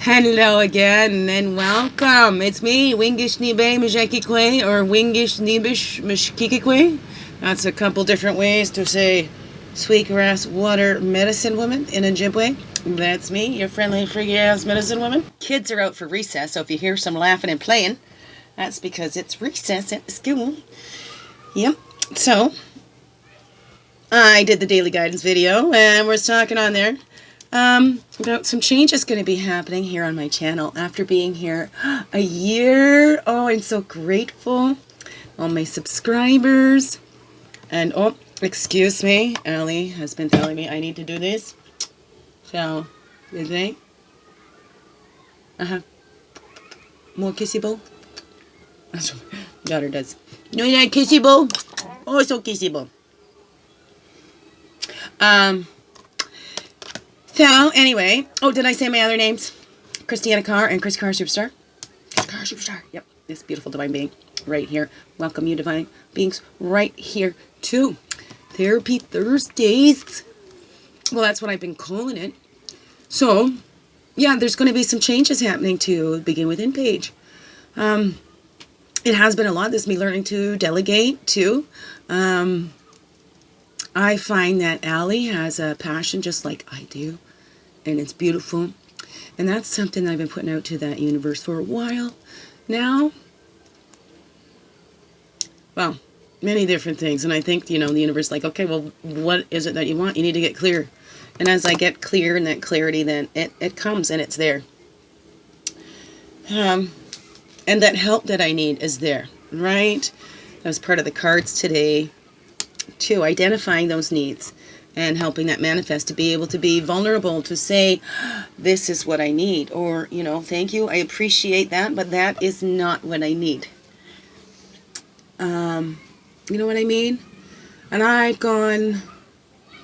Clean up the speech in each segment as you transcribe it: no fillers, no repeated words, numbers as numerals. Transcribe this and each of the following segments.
Hello again and welcome. It's me, Wingish Nibe Mishekikwe or Wingish Nibish Mishkikikwe. That's a couple different ways to say sweetgrass water medicine woman in Ojibwe. That's me, your friendly freaky ass medicine woman. Kids are out for recess, so if you hear some laughing and playing, that's because it's recess at the school. Yep. So, I did the daily guidance video and we're talking on there about some changes going to be happening here on my channel after being here a year. Oh, I'm so grateful. All my subscribers. And, oh, excuse me, Allie has been telling me I need to do this. So, you think? More kissable? That's what my daughter does. No, you're not kissable? Oh, so kissable. So, anyway. Oh, did I say my other names? Christianna Carr and Chris Carr Superstar. Carr Superstar. Yep. This beautiful divine being right here. Welcome you divine beings right here to Therapy Thursdays. Well, that's what I've been calling it. So, yeah, there's going to be some changes happening to Begin Within page. It has been a lot. This is me learning to delegate too. I find that Allie has a passion just like I do, and it's beautiful. And that's something that I've been putting out to that universe for a while now. Well, many different things. And I think, the universe is like, okay, well, what is it that you want? You need to get clear. And as I get clear in that clarity, then it comes and it's there. And that help that I need is there, right? That was part of the cards today. To identifying those needs and helping that manifest, to be able to be vulnerable, to say, this is what I need, or, thank you, I appreciate that, but that is not what I need. You know what I mean? And I've gone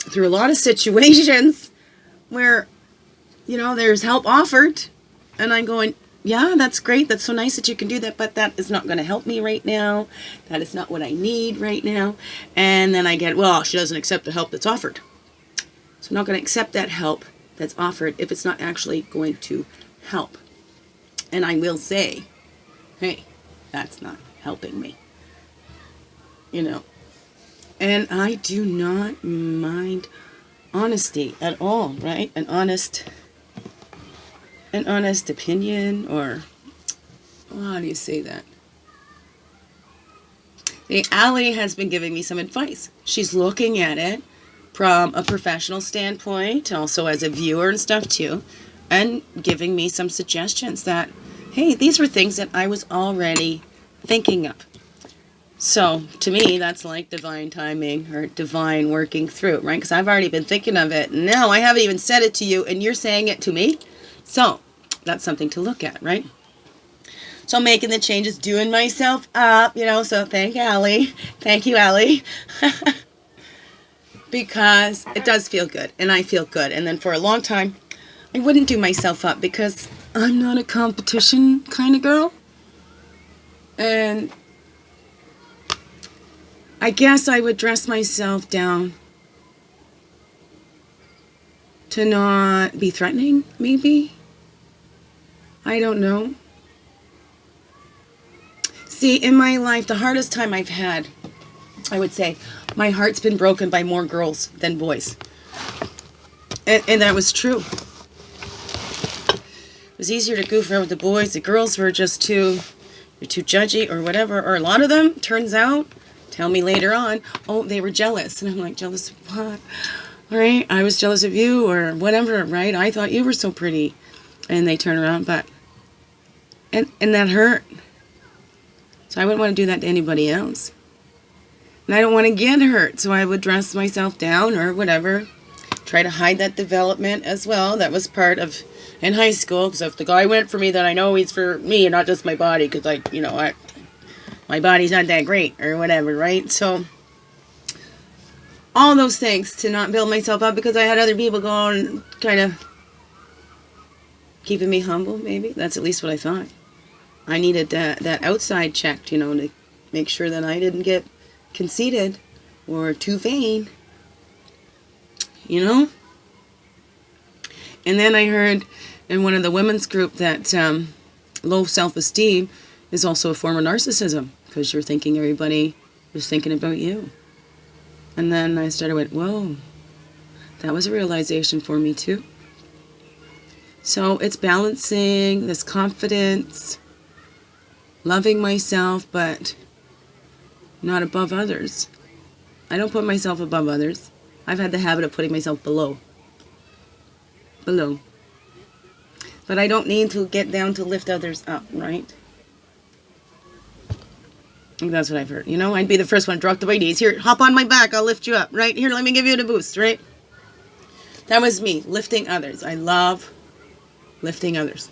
through a lot of situations where, there's help offered, and I'm going, yeah, that's great. That's so nice that you can do that, but that is not going to help me right now. That is not what I need right now. And then I get, well, she doesn't accept the help that's offered. So I'm not going to accept that help that's offered if it's not actually going to help. And I will say, hey, that's not helping me. And I do not mind honesty at all, right? An honest opinion, or how do you say that? Allie has been giving me some advice. She's looking at it from a professional standpoint, also as a viewer and stuff too, and giving me some suggestions that, hey, these were things that I was already thinking of. So to me, that's like divine timing or divine working through, right? Because I've already been thinking of it. No, I haven't even said it to you, and you're saying it to me. So that's something to look at, right? So making the changes, doing myself up, so thank Allie. Thank you, Allie. Because it does feel good, and I feel good. And then for a long time, I wouldn't do myself up because I'm not a competition kind of girl. And I guess I would dress myself down to not be threatening, maybe. I don't know. See, in my life, the hardest time I've had, I would say, my heart's been broken by more girls than boys. And that was true. It was easier to goof around with the boys. The girls were just too judgy or whatever. Or a lot of them, turns out, tell me later on, oh, they were jealous. And I'm like, jealous of what? All right, I was jealous of you or whatever, right? I thought you were so pretty. And they turn around, but... And that hurt. So I wouldn't want to do that to anybody else. And I don't want to get hurt, so I would dress myself down or whatever. Try to hide that development as well. That was part of in high school. Because if the guy went for me, then I know he's for me and not just my body. Because, my body's not that great or whatever, right? So all those things to not build myself up because I had other people going kind of keeping me humble, maybe. That's at least what I thought. I needed that outside check, to make sure that I didn't get conceited or too vain. And then I heard in one of the women's group that low self-esteem is also a form of narcissism, because you're thinking everybody is thinking about you. And then I went, whoa, that was a realization for me too. So it's balancing this confidence, loving myself, but not above others. I don't put myself above others. I've had the habit of putting myself below. Below. But I don't need to get down to lift others up, right? That's what I've heard. You know, I'd be the first one to drop to my knees. Here, hop on my back. I'll lift you up, right? Here, let me give you the boost, right? That was me, lifting others. I love lifting others.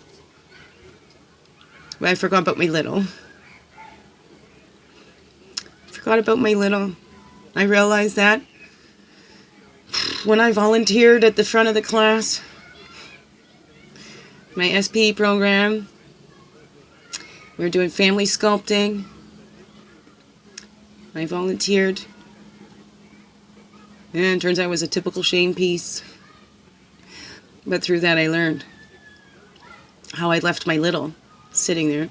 But I forgot about my little. I realized that when I volunteered at the front of the class, my SPE program, we were doing family sculpting. I volunteered, and it turns out it was a typical shame piece. But through that I learned how I left my little sitting there.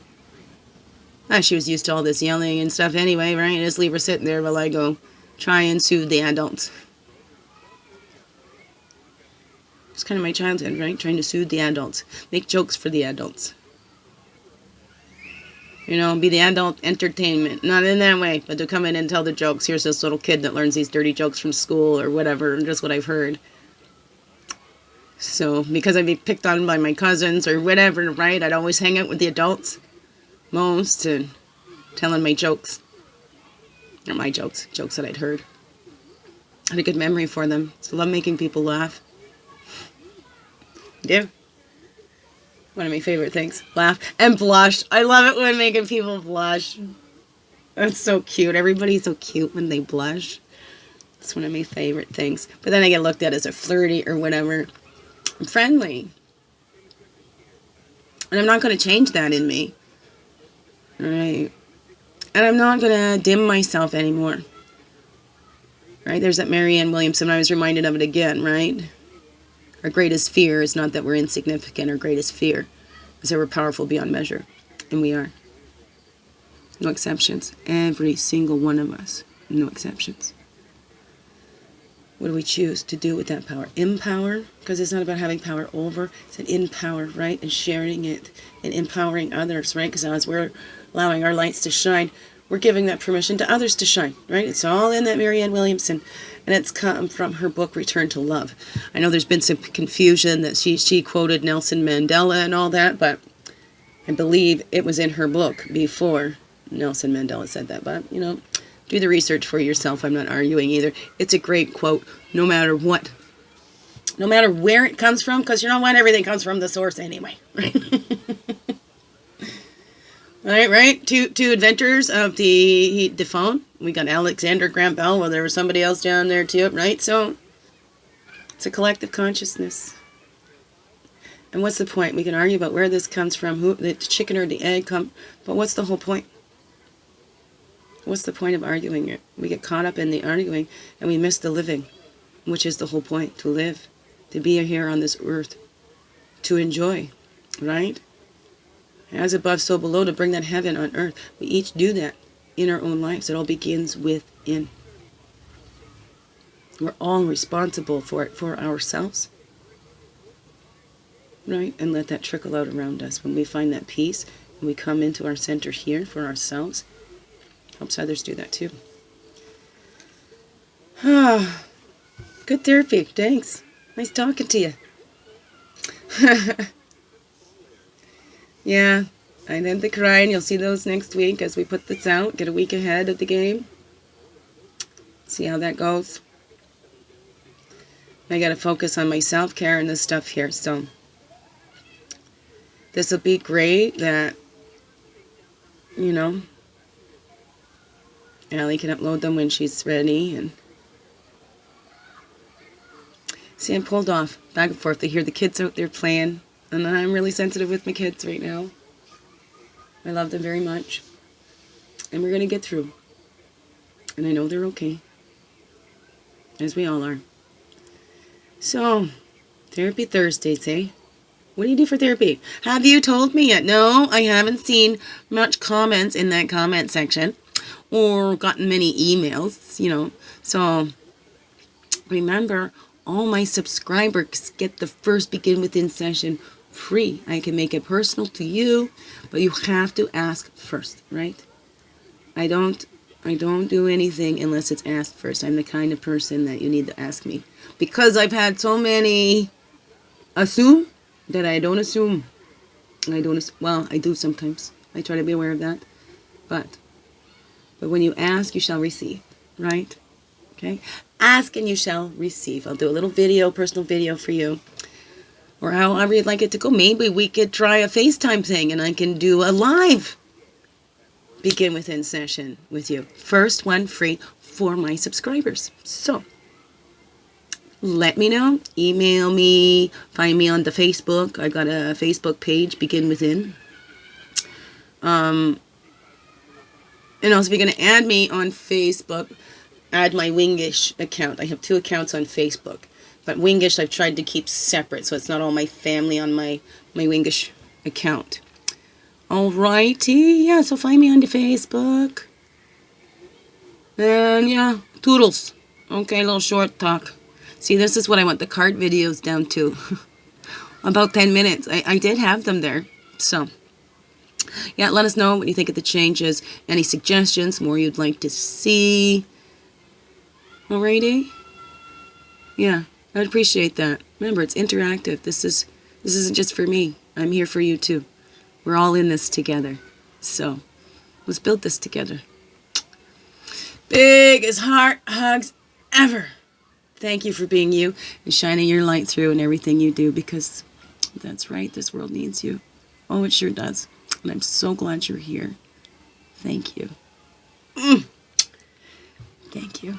She was used to all this yelling and stuff anyway, right? Just leave her sitting there while I go try and soothe the adults. It's kind of my childhood, right? Trying to soothe the adults. Make jokes for the adults. You know, be the adult entertainment. Not in that way, but to come in and tell the jokes. Here's this little kid that learns these dirty jokes from school or whatever, just what I've heard. So, because I'd be picked on by my cousins or whatever, right? I'd always hang out with the adults most and telling my jokes. Or my jokes that I'd heard. I had a good memory for them. So I love making people laugh. Do. One of my favorite things. Laugh and blush. I love it when making people blush. That's so cute. Everybody's so cute when they blush. It's one of my favorite things. But then I get looked at as a flirty or whatever. I'm friendly. And I'm not going to change that in me. Right? And I'm not going to dim myself anymore. Right? There's that Marianne Williamson. I was reminded of it again, right? Our greatest fear is not that we're insignificant. Our greatest fear is that we're powerful beyond measure. And we are. No exceptions. Every single one of us. No exceptions. What do we choose to do with that power? Empower, because it's not about having power over. It's an empower, right? And sharing it and empowering others, right? Because as we're allowing our lights to shine, we're giving that permission to others to shine, right? It's all in that Marianne Williamson. And it's come from her book, Return to Love. I know there's been some confusion that she quoted Nelson Mandela and all that, but I believe it was in her book before Nelson Mandela said that. But, you know, do the research for yourself. I'm not arguing either. It's a great quote, no matter what. No matter where it comes from, because you know what? Everything comes from the source anyway. Right? Right? Two inventors of the phone. We got Alexander Graham Bell. Well, there was somebody else down there too, right? So it's a collective consciousness. And what's the point? We can argue about where this comes from, who the chicken or the egg come, but what's the whole point? What's the point of arguing it? We get caught up in the arguing and we miss the living, which is the whole point, to live, to be here on this earth, to enjoy, right? As above, so below, to bring that heaven on earth. We each do that in our own lives. It all begins within. We're all responsible for it, for ourselves. Right? And let that trickle out around us. When we find that peace, and we come into our center here for ourselves, helps others do that too. Good therapy. Thanks. Nice talking to you. Yeah, I did the crying. You'll see those next week as we put this out. Get a week ahead of the game. See how that goes. I got to focus on my self-care and this stuff here. So this will be great that, you know, Allie can upload them when she's ready. And see, I'm pulled off back and forth. I hear the kids out there playing. And I'm really sensitive with my kids right now. I love them very much. And we're going to get through. And I know they're okay. As we all are. So, Therapy Thursdays, eh? What do you do for therapy? Have you told me yet? No, I haven't seen much comments in that comment section or gotten many emails, So remember, all my subscribers get the first Begin Within session free. I can make it personal to you, but you have to ask first, right? I don't do anything unless it's asked first. I'm the kind of person that you need to ask me. Because I've had so many assume that I don't assume. Well, I do sometimes. I try to be aware of that. But when you ask, you shall receive, right? Okay? Ask and you shall receive. I'll do a little video, personal video for you. Or however you'd like it to go. Maybe we could try a FaceTime thing and I can do a live Begin Within session with you. First one free for my subscribers. So, let me know. Email me. Find me on the Facebook. I got a Facebook page, Begin Within. And also, if you're going to add me on Facebook, add my Wingish account. I have 2 accounts on Facebook. But Wingish I've tried to keep separate, so it's not all my family on my Wingish account. Alrighty, yeah, so find me on the Facebook. And yeah, toodles. Okay, a little short talk. See, this is what I want the card videos down to. About 10 minutes. I did have them there. So, yeah, let us know what you think of the changes. Any suggestions, more you'd like to see. Alrighty? Yeah, I'd appreciate that. Remember, it's interactive. This isn't just for me. I'm here for you too. We're all in this together. So, let's build this together. Biggest heart hugs ever. Thank you for being you and shining your light through in everything you do, because that's right, this world needs you. Oh, it sure does. And I'm so glad you're here. Thank you. Thank you.